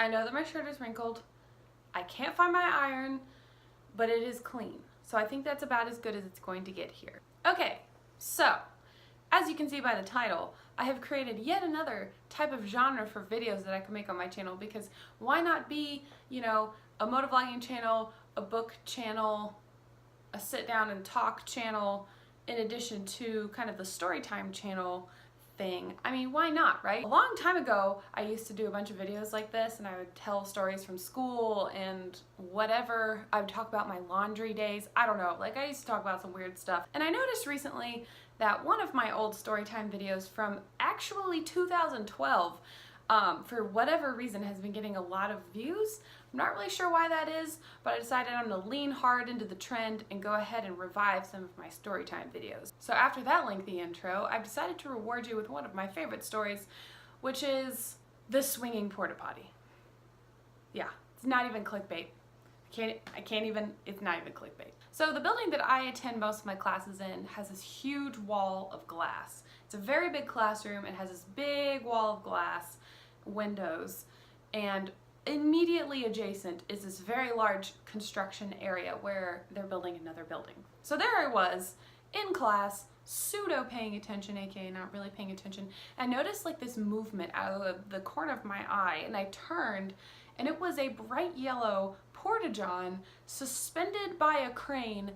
I know that my shirt is wrinkled. I can't find my iron, but it is clean. So I think that's about as good as it's going to get here. Okay, so as you can see by the title, I have created yet another type of genre for videos that I can make on my channel, because why not be, you know, a motovlogging channel, a book channel, a sit down and talk channel, in addition to kind of the storytime channel thing. I mean, why not, right? A long time ago, I used to do a bunch of videos like this, and I would tell stories from school and whatever. I would talk about my laundry days. I don't know, like I used to talk about some weird stuff. And I noticed recently that one of my old storytime videos from actually 2012, for whatever reason, has been getting a lot of views. I'm not really sure why that is, but I decided I'm gonna lean hard into the trend and go ahead and revive some of my storytime videos. So after that lengthy intro, I've decided to reward you with one of my favorite stories, which is the swinging porta potty. Yeah, it's not even clickbait. It's not even clickbait. So the building that I attend most of my classes in has this huge wall of glass. It's a very big classroom. It has this big wall of glass, windows, and immediately adjacent is this very large construction area where they're building another building. So there I was in class, pseudo paying attention, aka not really paying attention, and noticed like this movement out of the corner of my eye, and I turned, and it was a bright yellow portajohn suspended by a crane,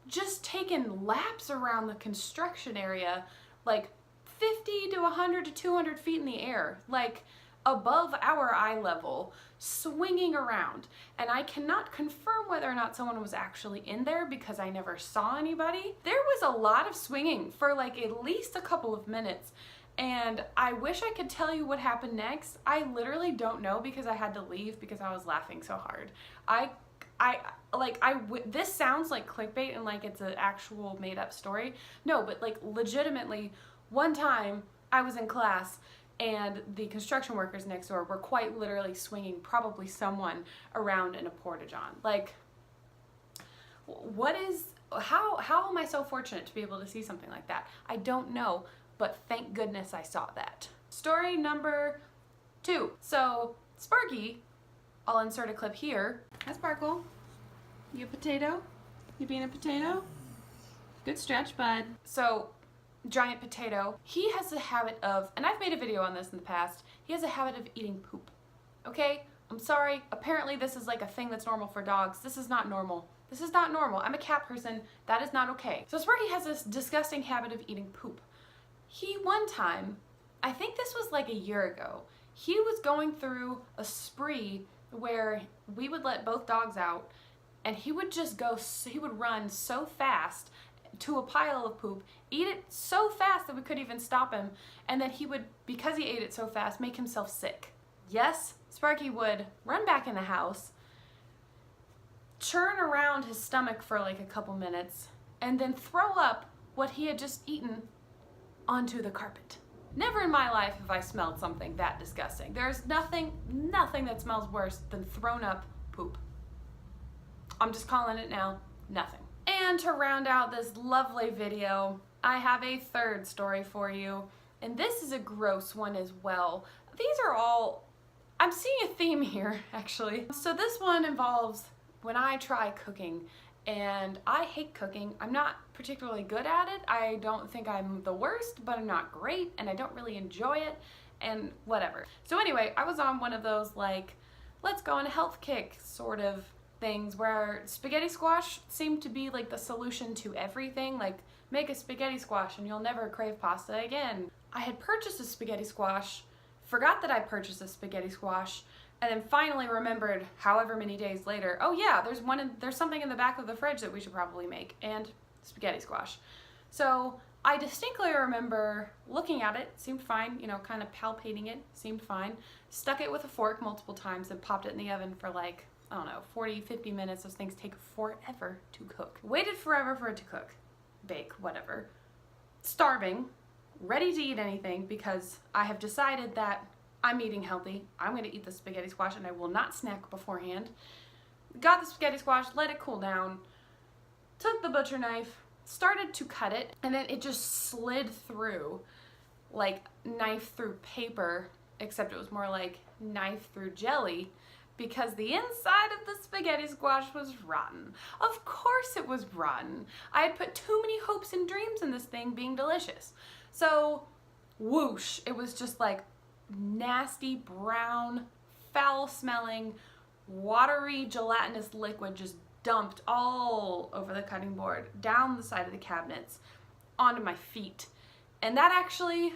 just taking laps around the construction area, like 50 to 100 to 200 feet in the air, like above our eye level, swinging around. And I cannot confirm whether or not someone was actually in there because I never saw anybody. There was a lot of swinging for like at least a couple of minutes, and I wish I could tell you what happened next. I literally don't know because I had to leave because I was laughing so hard. This sounds like clickbait and like it's an actual made up story. No, but like legitimately, one time I was in class and the construction workers next door were quite literally swinging probably someone around in a porta-john. Like, how am I so fortunate to be able to see something like that? I don't know, but thank goodness I saw that. Story number 2. So Sparky, I'll insert a clip here. Hi Sparkle, you a potato? You being a potato? Good stretch, bud. So giant potato, he has a habit of, and I've made a video on this in the past, he has a habit of eating poop. Okay, I'm sorry, apparently this is like a thing that's normal for dogs. This is not normal. This is not normal. I'm a cat person. That is not okay. So Sparky has this disgusting habit of eating poop. He one time, I think this was like a year ago, he was going through a spree where we would let both dogs out, and he would just he would run so fast to a pile of poop, eat it so fast that we couldn't even stop him, and then he would, because he ate it so fast, make himself sick. Yes, Sparky would run back in the house, churn around his stomach for like a couple minutes, and then throw up what he had just eaten onto the carpet. Never in my life have I smelled something that disgusting. There's nothing that smells worse than thrown up poop. I'm just calling it now, nothing. And to round out this lovely video, I have a third story for you, and this is a gross one as well. These are all, I'm seeing a theme here actually. So this one involves when I try cooking, and I hate cooking. I'm not particularly good at it. I don't think I'm the worst, but I'm not great, and I don't really enjoy it, and whatever. So anyway, I was on one of those like, let's go on a health kick sort of things where spaghetti squash seemed to be like the solution to everything. Like, make a spaghetti squash and you'll never crave pasta again. I had purchased a spaghetti squash, forgot that I purchased a spaghetti squash, and then finally remembered however many days later, oh yeah, there's something in the back of the fridge that we should probably make, and spaghetti squash. So I distinctly remember looking at it, seemed fine, you know, kind of palpating it, seemed fine, stuck it with a fork multiple times and popped it in the oven for like, I don't know, 40, 50 minutes. Those things take forever to cook. Waited forever for it to cook, bake, whatever. Starving, ready to eat anything because I have decided that I'm eating healthy. I'm gonna eat the spaghetti squash and I will not snack beforehand. Got the spaghetti squash, let it cool down, took the butcher knife, started to cut it, and then it just slid through, like knife through paper, except it was more like knife through jelly, because the inside of the spaghetti squash was rotten. Of course it was rotten. I had put too many hopes and dreams in this thing being delicious. So, whoosh, it was just like nasty, brown, foul-smelling, watery, gelatinous liquid just dumped all over the cutting board, down the side of the cabinets, onto my feet. And that actually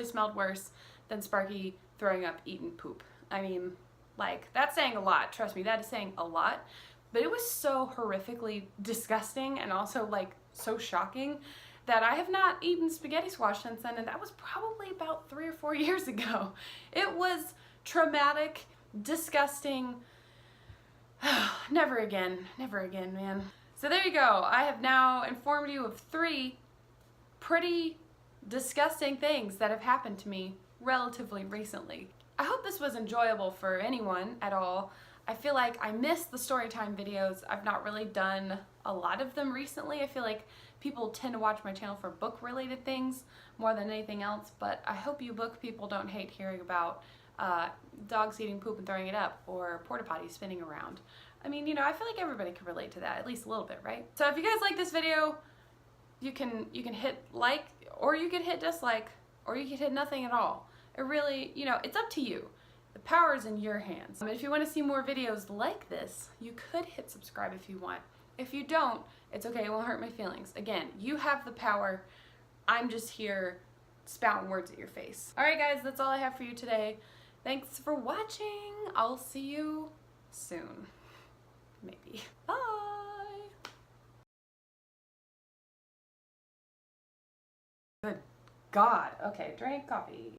smelled worse than Sparky throwing up eaten poop. I mean, like, that's saying a lot. Trust me, that is saying a lot. But it was so horrifically disgusting and also, like, so shocking that I have not eaten spaghetti squash since then, and that was probably about 3 or 4 years ago. It was traumatic, disgusting. Never again, man. So there you go. I have now informed you of 3 pretty disgusting things that have happened to me relatively recently. I hope this was enjoyable for anyone at all. I feel like I miss the storytime videos. I've not really done a lot of them recently. I feel like people tend to watch my channel for book-related things more than anything else, but I hope you book people don't hate hearing about dogs eating poop and throwing it up, or porta potties spinning around. I mean, you know, I feel like everybody can relate to that, at least a little bit, right? So if you guys like this video, you can hit like, or you could hit dislike, or you could hit nothing at all. It really, you know, it's up to you. The power is in your hands. If you want to see more videos like this, you could hit subscribe if you want. If you don't, it's okay, it won't hurt my feelings. Again, you have the power. I'm just here spouting words at your face. Alright guys, that's all I have for you today. Thanks for watching. I'll see you soon. Maybe. Bye! Good God. Okay, drink coffee.